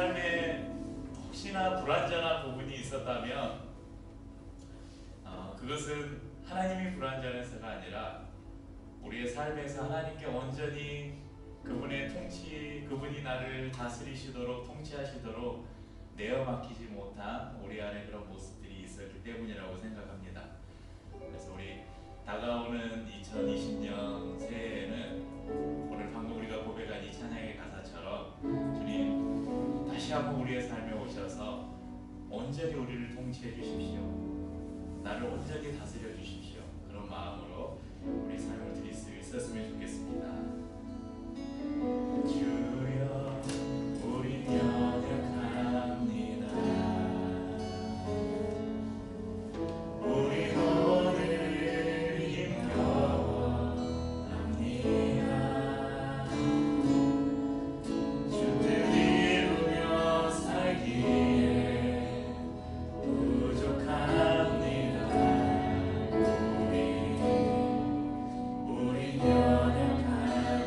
삶에 혹시나 불완전한 부분이 있었다면 그것은 하나님이 불완전해서가 아니라 우리의 삶에서 하나님께 온전히 그분의 통치, 그분이 나를 다스리시도록 통치하시도록 내어 맡기지 못한 우리 안에 그런 모습들이 있었기 때문이라고 생각합니다. 그래서 우리 다가오는 2020년 새해에는 오늘 방금 우리가 고백한 이 찬양의 가사처럼 주님 다시 한번 우리의 삶에 오셔서 온전히 우리를 통치해 주십시오. 나를 온전히 다스려 주십시오. 그런 마음으로 우리 삶을 드릴 수 있었으면 좋겠습니다. 주여 우리 연약합니다. 우리 오늘 힘겨워합니다. 주 뜻 이루며 살기에 부족합니다. 우린 연약합니다.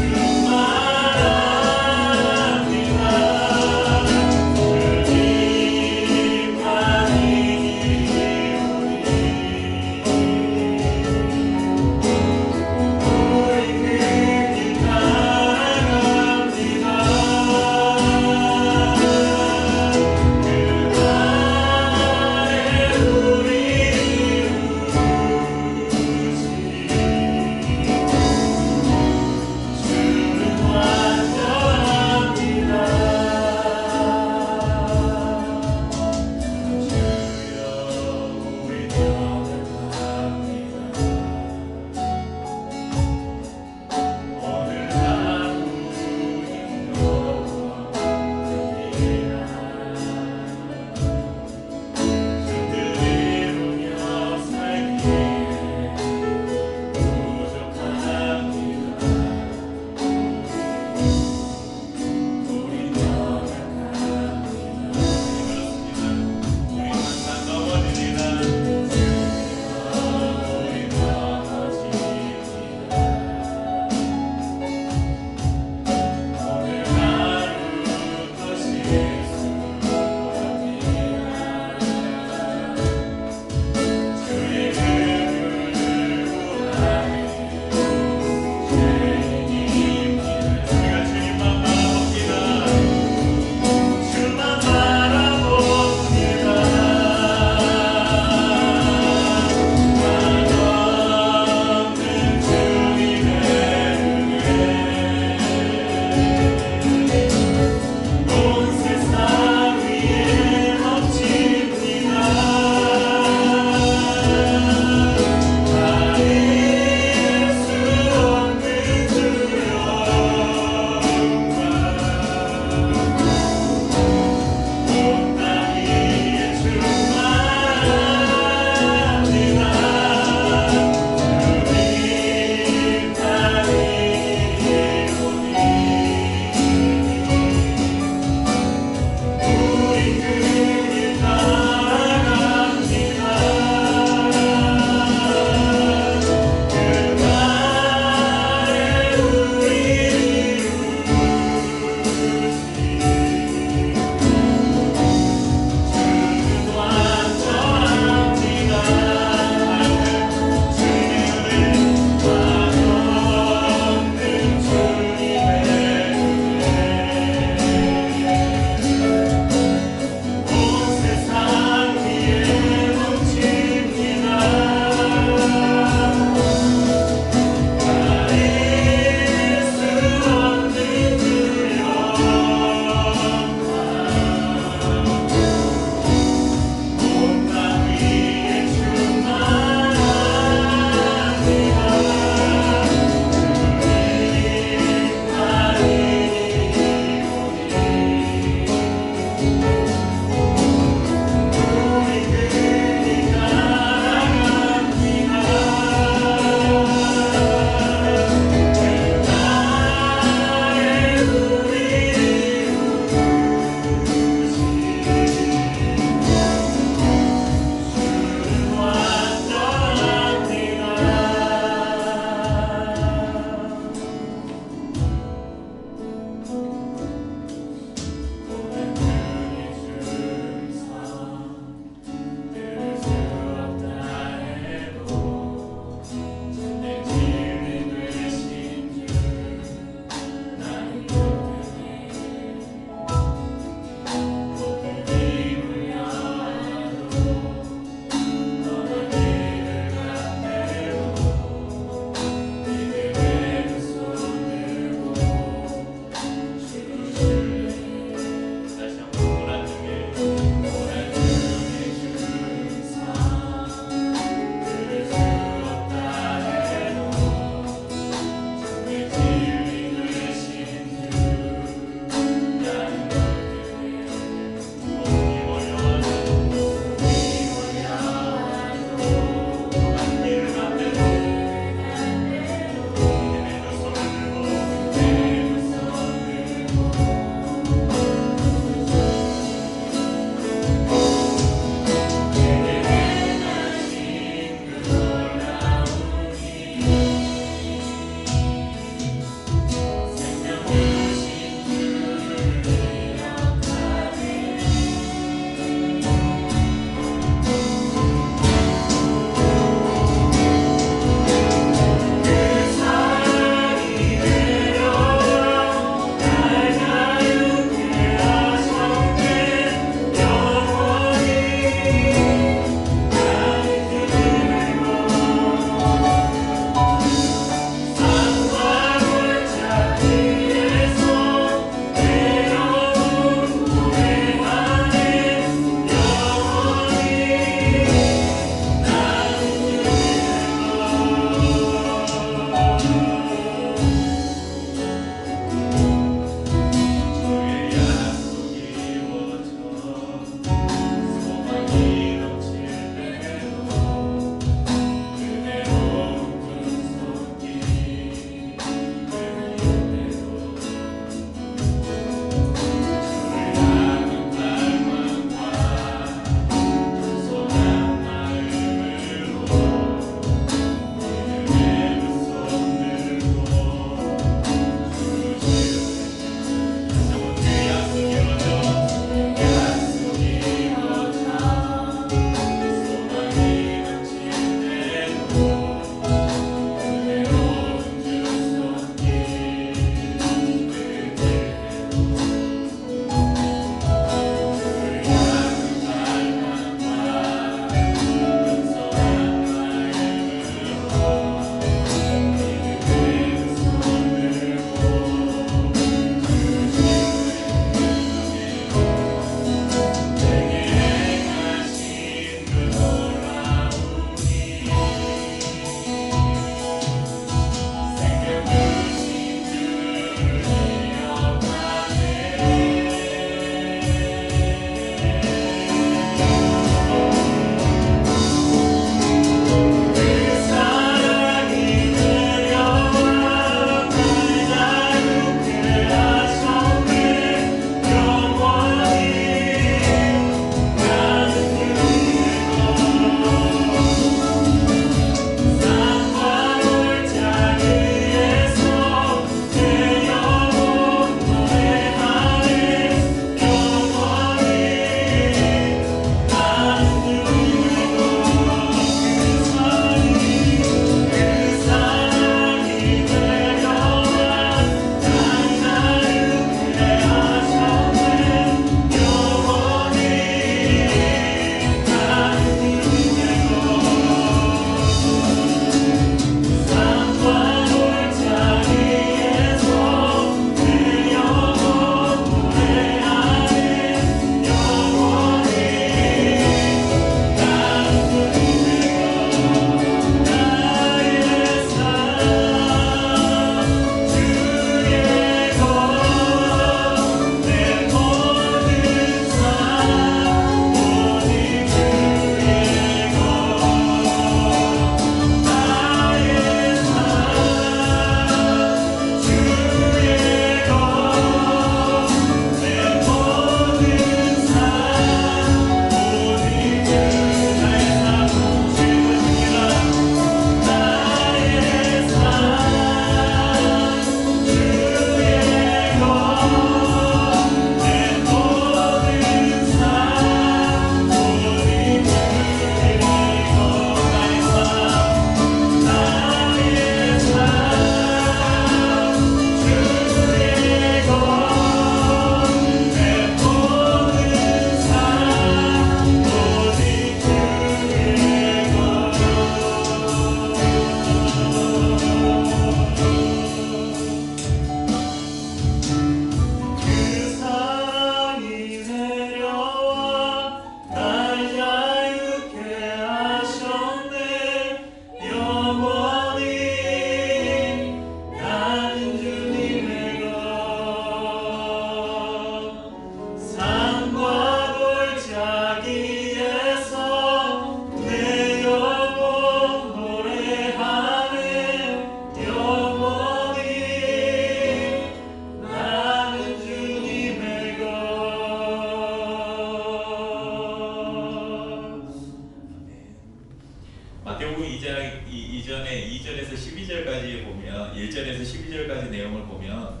보면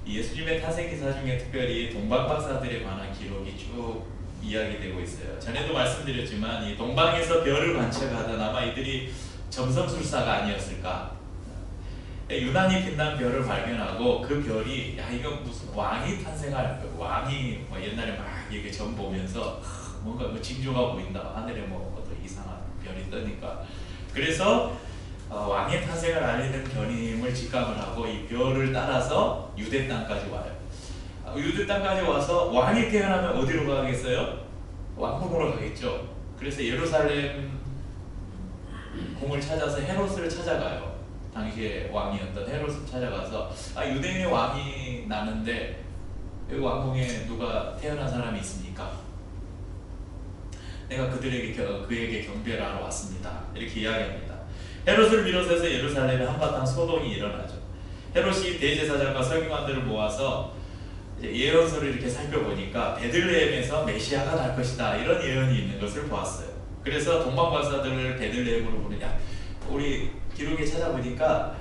이 예수님의 탄생 기사 중에 특별히 동방 박사들에 관한 기록이 쭉 이야기되고 있어요. 전에도 말씀드렸지만 이 동방에서 별을 관측하던 아마 이들이 점성술사가 아니었을까. 유난히 빛난 별을 발견하고 그 별이 야 이거 무슨 왕이 탄생할 왕이 뭐 옛날에 막 이렇게 점 보면서 뭔가 뭐 징조가 보인다. 하늘에 뭐 어떤 이상한 별이 뜨니까. 그래서 왕의 탄생을 알리는 별임을 직감을 하고 이 별을 따라서 유대 땅까지 와요. 유대 땅까지 와서 왕이 태어나면 어디로 가겠어요? 왕궁으로 가겠죠. 그래서 예루살렘 궁을 찾아서 헤롯을 찾아가요. 당시에 왕이었던 헤롯을 찾아가서 유대인의 왕이 나는데 여기 왕궁에 누가 태어난 사람이 있습니까? 내가 그에게 경배를 하러 왔습니다. 이렇게 이야기합니다. 헤롯을 비롯해서 예루살렘에 한바탕 소동이 일어나죠. 헤롯이 대제사장과 서기관들을 모아서 예언서를 이렇게 살펴보니까 베들레헴에서 메시아가 날 것이다 이런 예언이 있는 것을 보았어요. 그래서 동방박사들을 베들레헴으로 부르냐. 우리 기록에 찾아보니까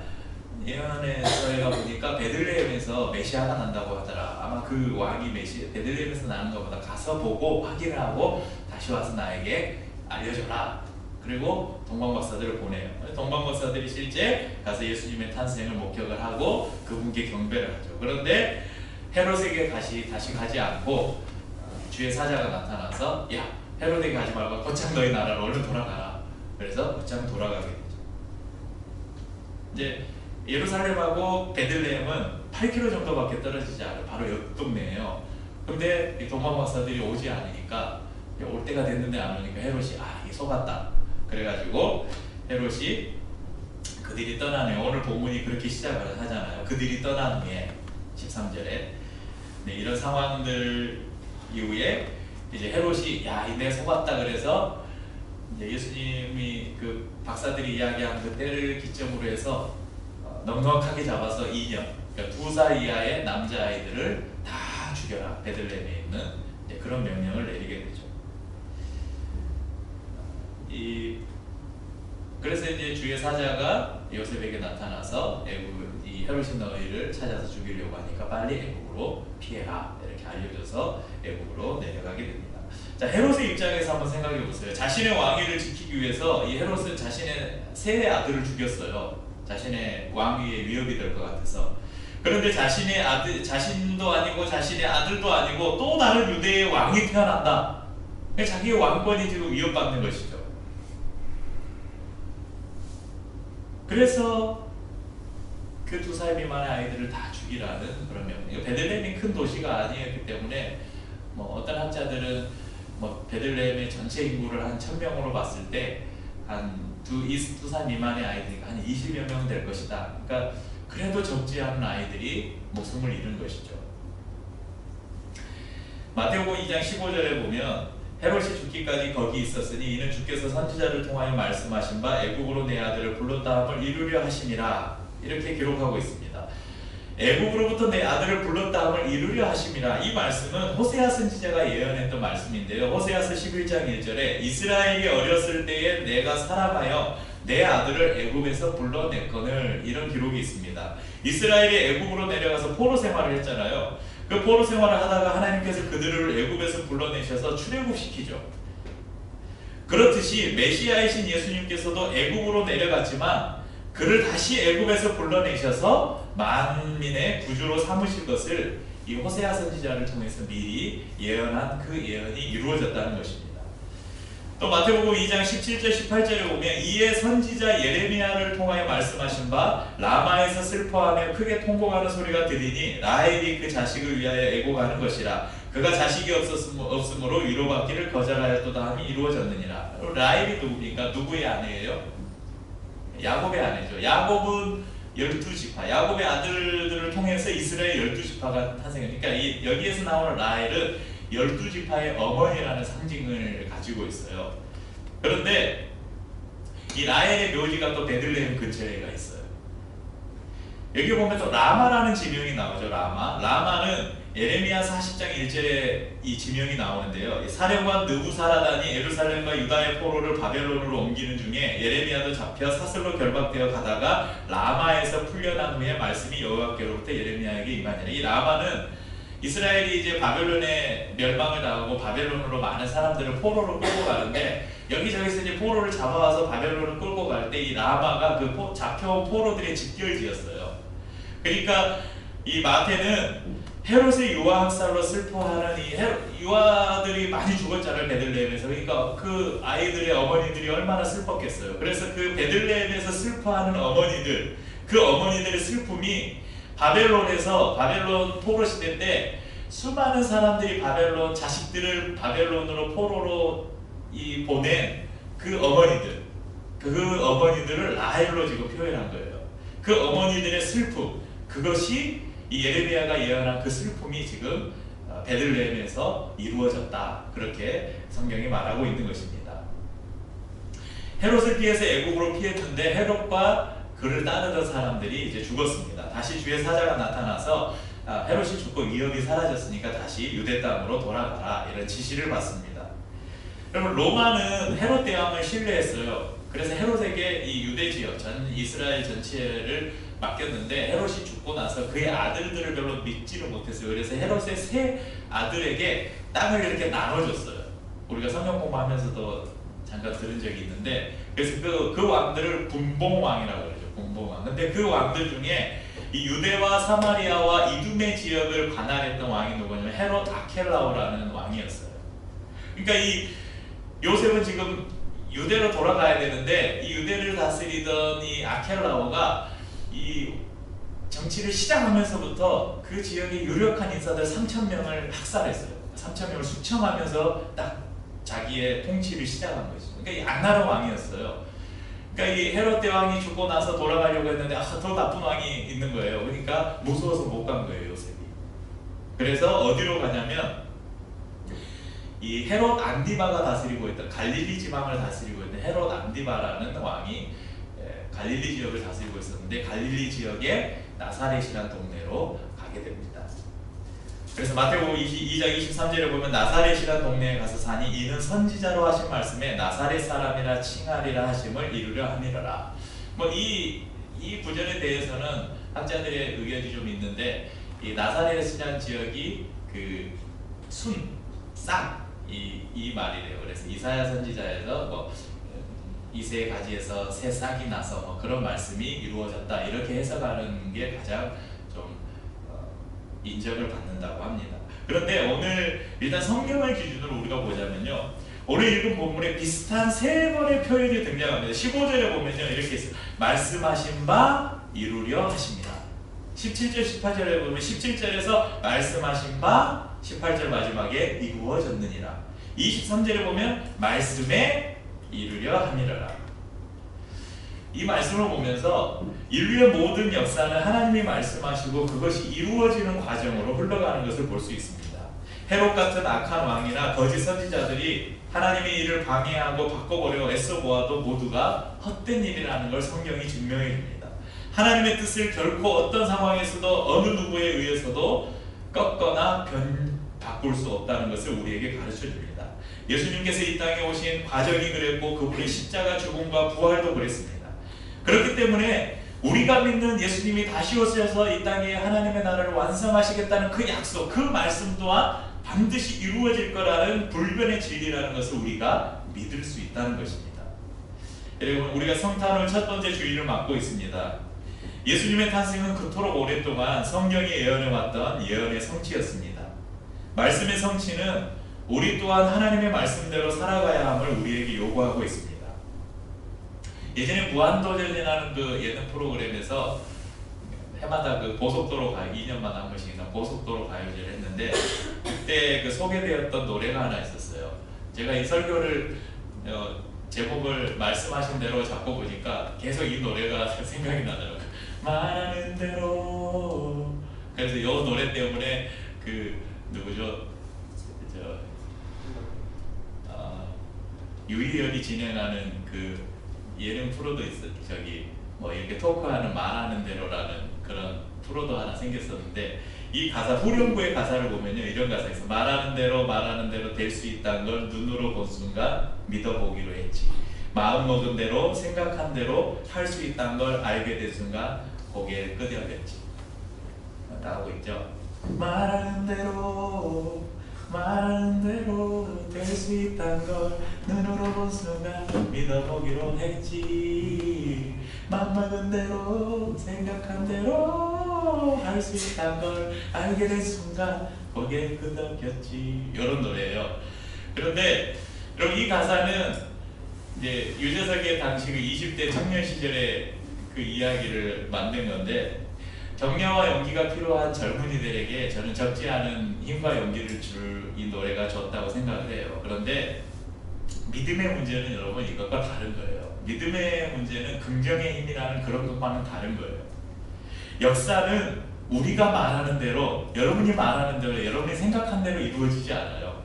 예언에서 보니까 베들레헴에서 메시아가 난다고 하더라. 아마 그 왕이 베들레헴에서 나는 것보다 가서 보고 확인을 하고 다시 와서 나에게 알려줘라. 그리고 동방박사들을 보내요. 동방박사들이 실제 가서 예수님의 탄생을 목격을 하고 그분께 경배를 하죠. 그런데 헤롯에게 다시 가지 않고 주의 사자가 나타나서 야 헤롯에게 가지 말고 곧장 너희 나라로 얼른 돌아가라. 그래서 곧장 돌아가게 되죠. 이제 예루살렘하고 베들레헴은 8km 정도밖에 떨어지지 않아요. 바로 옆 동네예요. 근데 이 동방박사들이 오지 않으니까 올 때가 됐는데 안 오니까 헤롯이 이 속았다. 그래가지고 헤롯이 그들이 떠나네. 오늘 본문이 그렇게 시작을 하잖아요. 그들이 떠난 후에 13절에 이런 상황들 이후에 이제 헤롯이 내 속았다. 그래서 이제 예수님이 그 박사들이 이야기한 그 때를 기점으로 해서 넉넉하게 잡아서 2년, 그러니까 2살 이하의 남자아이들을 다 죽여라. 베들레헴에 있는 이제 그런 명령을 내리게 되죠. 그래서 이제 주의 사자가 요셉에게 나타나서 이 헤롯이 너희를 찾아서 죽이려고 하니까 빨리 애국으로 피해라 이렇게 알려줘서 애국으로 내려가게 됩니다. 자, 헤롯의 입장에서 한번 생각해 보세요. 자신의 왕위를 지키기 위해서 이 헤롯은 자신의 세 아들을 죽였어요. 자신의 왕위에 위협이 될 것 같아서. 그런데 자신의 아들, 자신도 아니고 자신의 아들도 아니고 또 다른 유대의 왕이 태어난다. 자기의 왕권이 지금 위협받는 것이죠. 그래서 그 2살 미만의 아이들을 다 죽이라는 그런 명령. 베들레헴이 큰 도시가 아니었기 때문에 어떤 학자들은 베들레헴의 전체 인구를 한 1000명으로 봤을 때 한 2살 미만의 아이들이 한 20여 명 될 것이다. 그러니까 그래도 적지 않은 아이들이 목숨을 잃은 것이죠. 마태복음 2장 15절에 보면 헤롯이 죽기까지 거기 있었으니 이는 주께서 선지자를 통하여 말씀하신 바 애국으로 내 아들을 불렀다 함을 이루려 하심이라. 이렇게 기록하고 있습니다. 애국으로부터 내 아들을 불렀다 함을 이루려 하심이라. 이 말씀은 호세아 선지자가 예언했던 말씀인데요. 호세아서 11장 1절에 이스라엘이 어렸을 때에 내가 사랑하여 내 아들을 애국에서 불러냈거늘 이런 기록이 있습니다. 이스라엘이 애국으로 내려가서 포로 생활을 했잖아요. 그 포로 생활을 하다가 하나님께서 그들을 애국에서 불러내셔서 출애굽시키죠. 그렇듯이 메시아이신 예수님께서도 애국으로 내려갔지만 그를 다시 애국에서 불러내셔서 만민의 구주로 삼으실 것을 이 호세아 선지자를 통해서 미리 예언한 그 예언이 이루어졌다는 것입니다. 또 마태복음 2장 17절 18절에 보면 이에 선지자 예레미야를 통하여 말씀하신 바 라마에서 슬퍼하며 크게 통곡하는 소리가 들리니 라헬이 그 자식을 위하여 애곡하는 것이라. 그가 자식이 없으므로 위로받기를 거절하였도다 함이 이루어졌느니라. 라헬이 누굽니까? 누구의 아내예요? 야곱의 아내죠. 야곱은 12지파, 야곱의 아들들을 통해서 이스라엘 12지파가 탄생합니다. 그러니까 여기에서 나오는 라헬은 12지파의 어머니라는 상징을 가지고 있어요. 그런데 이 라헬의 묘지가 또 베들레헴 근처에가 있어요. 여기 보면 또 라마라는 지명이 나오죠. 라마는 예레미야 40장 1절에 이 지명이 나오는데요. 사령관 느부사라단이 예루살렘과 유다의 포로를 바벨론으로 옮기는 중에 예레미야도 잡혀 사슬로 결박되어 가다가 라마에서 풀려난 후에 말씀이 여호와께로부터 예레미야에게 임하니라. 이 라마는 이스라엘이 이제 바벨론에 멸망을 당하고 바벨론으로 많은 사람들을 포로로 끌고 가는데 여기저기서 이제 포로를 잡아와서 바벨론을 끌고 갈 때 이 라마가 그 잡혀온 포로들의 집결지였어요. 그러니까 이 마태는 헤롯의 유아 학살로 슬퍼하는 이 유아들이 많이 죽었잖아요, 베들레헴에서. 그러니까 그 아이들의 어머니들이 얼마나 슬펐겠어요. 그래서 그 베들레헴에서 슬퍼하는 어머니들, 그 어머니들의 슬픔이 바벨론 포로 시대 때 수많은 사람들이 바벨론 자식들을 바벨론으로 포로로 보낸 그 어머니들을 라헬로 지금 표현한 거예요. 그 어머니들의 슬픔, 그것이 이 예레미야가 예언한 그 슬픔이 지금 베들레헴에서 이루어졌다. 그렇게 성경이 말하고 있는 것입니다. 헤롯을 피해서 애국으로 피했는데 헤롯과 그를 따르던 사람들이 이제 죽었습니다. 다시 주의 사자가 나타나서 헤롯이 죽고 위협이 사라졌으니까 다시 유대 땅으로 돌아가라, 이런 지시를 받습니다. 여러분, 로마는 헤롯 대왕을 신뢰했어요. 그래서 헤롯에게 이 유대 지역, 전 이스라엘 전체를 맡겼는데 헤롯이 죽고 나서 그의 아들들을 별로 믿지를 못했어요. 그래서 헤롯의 세 아들에게 땅을 이렇게 나눠줬어요. 우리가 성경 공부하면서도 잠깐 들은 적이 있는데, 그래서 그 왕들을 분봉왕이라고 그러죠. 분봉왕. 근데 그 왕들 중에 이 유대와 사마리아와 이두메 지역을 관할했던 왕이 누구냐면 헤롯 아켈라오라는 왕이었어요. 그러니까 이 요셉은 지금 유대로 돌아가야 되는데 이 유대를 다스리던 이 아켈라오가 이 정치를 시작하면서부터 그 지역의 유력한 인사들 3,000명을 학살했어요. 3,000명을 숙청하면서 딱 자기의 통치를 시작한 것이죠. 그러니까 이 악랄한 왕이었어요. 그러니까 이 헤롯 대왕이 죽고 나서 돌아가려고 했는데 더 나쁜 왕이 있는 거예요. 그러니까 무서워서 못 간 거예요, 요셉이. 그래서 어디로 가냐면 이 헤롯 안디바가 다스리고 있던 갈릴리 지방을 다스리고 있는 헤롯 안디바라는 왕이 갈릴리 지역을 다스리고 있었는데 갈릴리 지역에 나사렛이라는 동네로 가게 됩니다. 그래서 마태복음 22장 23절에 보면 나사렛이라는 동네에 가서 사니 이는 선지자로 하신 말씀에 나사렛 사람이라 칭하리라 하심을 이루려 함이라. 이 구절에 대해서는 학자들의 의견이 좀 있는데, 이 나사렛이라는 지역이 그 싹 이 말이래요. 그래서 이사야 선지자에서 이새의 가지에서 새 싹이 나서 그런 말씀이 이루어졌다, 이렇게 해석하는 게 가장 좀 인정을 받는다고 합니다. 그런데 오늘 일단 성경을 기준으로 우리가 보자면요, 오늘 읽은 본문에 비슷한 세 번의 표현이 등장합니다. 15절에 보면요, 이렇게 있어요. 말씀하신 바 이루려 하십니다. 17절 18절에 보면 17절에서 말씀하신 바 18절 마지막에 이루어졌느니라. 23절에 보면 말씀에 이루려 함이라. 이 말씀을 보면서 인류의 모든 역사는 하나님이 말씀하시고 그것이 이루어지는 과정으로 흘러가는 것을 볼 수 있습니다. 헤롯 같은 악한 왕이나 거짓 선지자들이 하나님의 일을 방해하고 바꿔보려 애써 보아도 모두가 헛된 일이라는 걸 성경이 증명해 줍니다. 하나님의 뜻을 결코 어떤 상황에서도 어느 누구에 의해서도 꺾거나 바꿀 수 없다는 것을 우리에게 가르쳐 줍니다. 예수님께서 이 땅에 오신 과정이 그랬고 그분의 십자가 죽음과 부활도 그랬습니다. 그렇기 때문에 우리가 믿는 예수님이 다시 오셔서 이 땅에 하나님의 나라를 완성하시겠다는 그 약속, 그 말씀 또한 반드시 이루어질 거라는 불변의 진리라는 것을 우리가 믿을 수 있다는 것입니다. 여러분, 우리가 성탄절 첫 번째 주일을 맞고 있습니다. 예수님의 탄생은 그토록 오랫동안 성경이 예언해왔던 예언의 성취였습니다. 말씀의 성취는 우리 또한 하나님의 말씀대로 살아가야 함을 우리에게 요구하고 있습니다. 예전에 무한도전이라는 그 예능 프로그램에서 해마다 그 고속도로 2년마다 한 번씩 고속도로 가요제를 했는데, 그때 그 소개되었던 노래가 하나 있었어요. 제가 이 설교를 제목을 말씀하신 대로 잡고 보니까 계속 이 노래가 생각이 나더라고요. 말하는 대로. 그래서 이 노래 때문에 그 누구죠? 유희열이 진행하는 그 예능 프로도 있어. 이렇게 토크하는 말하는 대로라는 그런 프로도 하나 생겼었는데, 이 가사 후렴구의 가사를 보면요, 이런 가사가 있어. 말하는 대로 될 수 있다는 걸 눈으로 본 순간 믿어보기로 했지. 마음 먹은 대로 생각한 대로 할 수 있다는 걸 알게 된 순간 고개를 끄덕였지. 나오고 있죠. 말하는 대로 될 수 있다는 걸 눈으로 본 순간 믿어보기로 했지. 맘 먹은 대로 생각한 대로 할 수 있다는 걸 알게 된 순간 고개 끄덕였지. 이런 노래예요. 그런데 여러분, 이 가사는 이제 유재석의 당시 그 20대 청년 시절의 그 이야기를 만든 건데, 격려와 용기가 필요한 젊은이들에게 저는 적지 않은 힘과 용기를 줄 이 노래가 좋다고 생각을 해요. 그런데 믿음의 문제는 여러분 이것과 다른 거예요. 믿음의 문제는 긍정의 힘이라는 그런 것과는 다른 거예요. 역사는 우리가 말하는 대로, 여러분이 말하는 대로, 여러분이 생각한 대로 이루어지지 않아요.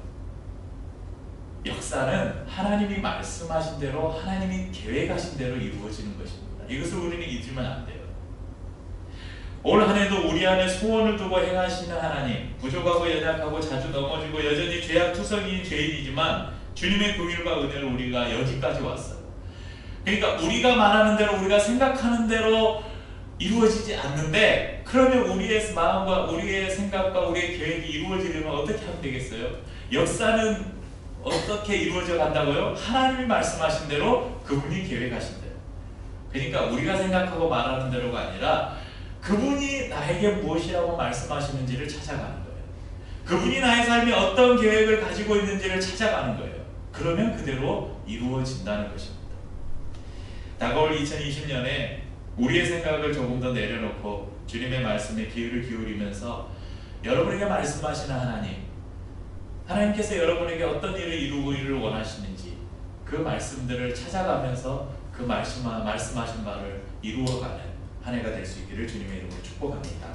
역사는 하나님이 말씀하신 대로, 하나님이 계획하신 대로 이루어지는 것입니다. 이것을 우리는 잊으면 안 돼요. 올 한 해도 우리 안에 소원을 두고 행하시는 하나님, 부족하고 연약하고 자주 넘어지고 여전히 죄악투성이인 죄인이지만 주님의 긍휼과 은혜를 우리가 여기까지 왔어요. 그러니까 우리가 말하는 대로, 우리가 생각하는 대로 이루어지지 않는데, 그러면 우리의 마음과 우리의 생각과 우리의 계획이 이루어지려면 어떻게 하면 되겠어요? 역사는 어떻게 이루어져 간다고요? 하나님이 말씀하신 대로, 그분이 계획하신 대로. 그러니까 우리가 생각하고 말하는 대로가 아니라 그분이 나에게 무엇이라고 말씀하시는지를 찾아가는 거예요. 그분이 나의 삶에 어떤 계획을 가지고 있는지를 찾아가는 거예요. 그러면 그대로 이루어진다는 것입니다. 다가올 2020년에 우리의 생각을 조금 더 내려놓고 주님의 말씀에 귀를 기울이면서 여러분에게 말씀하시는 하나님께서 여러분에게 어떤 일을 이루기를 원하시는지 그 말씀들을 찾아가면서 그 말씀하신 바를 이루어가는 한 해가 될 수 있기를 주님의 이름으로 축복합니다.